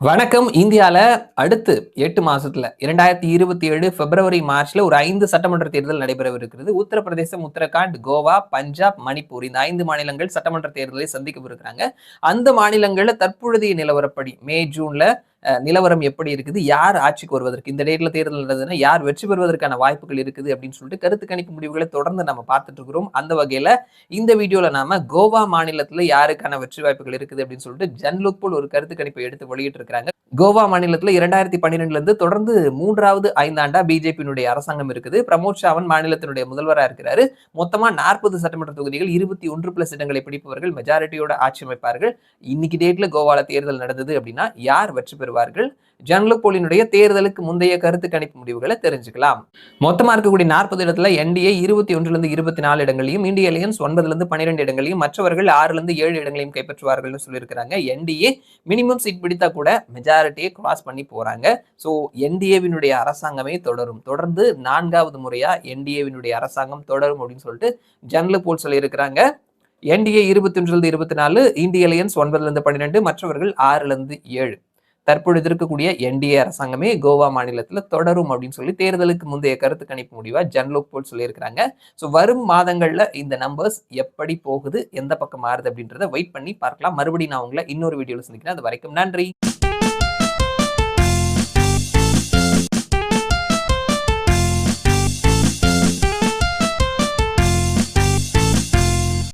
வணக்கம். இந்தியால அடுத்து 8 மாசத்துல 2027 பிப்ரவரி, மார்ச்ல ஒரு 5 சட்டமன்ற தேர்தல் நடைபெறவிருக்கிறது. உத்தரப்பிரதேசம், உத்தரகாண்ட், கோவா, பஞ்சாப், மணிப்பூர் இந்த 5 மாநிலங்கள் சட்டமன்ற தேர்தலை சந்திக்கவிருக்கிறாங்க. அந்த மாநிலங்கள்ல தற்பொழுதைய நிலவரப்படி மே, ஜூன்ல நிலவரம் எப்படி இருக்குது? யார் ஆட்சிக்கு வருவதற்கு இந்த டேட்ல தேர்தல் நடந்ததுன்னா யார் வெற்றி பெறுவதற்கான வாய்ப்புகள் இருக்குது அப்படின்னு சொல்லிட்டு கருத்து கணிப்பு முடிவுகளை தொடர்ந்து நம்ம பார்த்துட்டு இருக்கிறோம். அந்த வகையில இந்த வீடியோல நாம கோவா மாநிலத்துல யாருக்கான வெற்றி வாய்ப்புகள் இருக்குது அப்படின்னு சொல்லிட்டு ஜன்லுக் போல் ஒரு கருத்து கணிப்பை எடுத்து வெளியிட்டு இருக்காங்க. கோவா மாநிலத்துல 2012ல இருந்து தொடர்ந்து 3வது 5 ஆண்டா பிஜேபியினுடைய அரசாங்கம் இருக்குது. பிரமோத் சாவந்த் மாநிலத்தினுடைய முதல்வரா இருக்கிறாரு. மொத்தமா 40 சட்டமன்ற தொகுதிகள் 21 பிளஸ் இடங்களை பிடிப்பவர்கள் மெஜாரிட்டியோட ஆட்சி அமைப்பார்கள். இன்னைக்கு டேட்ல கோவால தேர்தல் நடந்தது அப்படின்னா யார் வெற்றி பெறுவார்கள்? ஜன்லுக் போலினுடைய தேர்தலுக்கு முந்தைய கருத்து கணிப்பு முடிவுகளை தெரிஞ்சுக்கலாம். மொத்தமா இருக்கக்கூடிய 40 இடத்துல என்டிஏ 21ல இருந்து 24 இடங்களையும், இந்திய அலையன்ஸ் 9ல இருந்து 12 இடங்களையும், மற்றவர்கள் 6ல இருந்து 7 இடங்களையும் கைப்பற்றுவார்கள் சொல்லியிருக்கிறாங்க. என்டிஏ மினிமம் சீட் பிடித்தா கூட மெஜாரிட்டியை கிராஸ் பண்ணி போறாங்க. சோ என்டிஏவினுடைய அரசாங்கமே தொடரும். தொடர்ந்து 4வது முறையா என்டிஏவினுடைய அரசாங்கம் தொடரும் அப்படின்னு சொல்லிட்டு ஜன்லுக் போல் சொல்லியிருக்கிறாங்க. என்டிஏ 21ல இருந்து 24, இந்திய அலையன்ஸ் 9ல இருந்து 12, மற்றவர்கள் 6ல இருந்து 7. தற்பொழுது இருக்கக்கூடிய என்டிஏ அரசாங்கமே கோவா மாநிலத்துல தொடரும் அப்படின்னு சொல்லி தேர்தலுக்கு முந்தைய கருத்து கணிப்பு முடிவா ஜன்லுக் போல் சொல்லியிருக்கிறாங்க. ஸோ வரும் மாதங்கள்ல இந்த நம்பர்ஸ் எப்படி போகுது, எந்த பக்கம் மாறுது அப்படின்றத வெயிட் பண்ணி பார்க்கலாம். மறுபடியும் நான் உங்களை இன்னொரு வீடியோல சந்திக்கிறேன். அது வரைக்கும் நன்றி.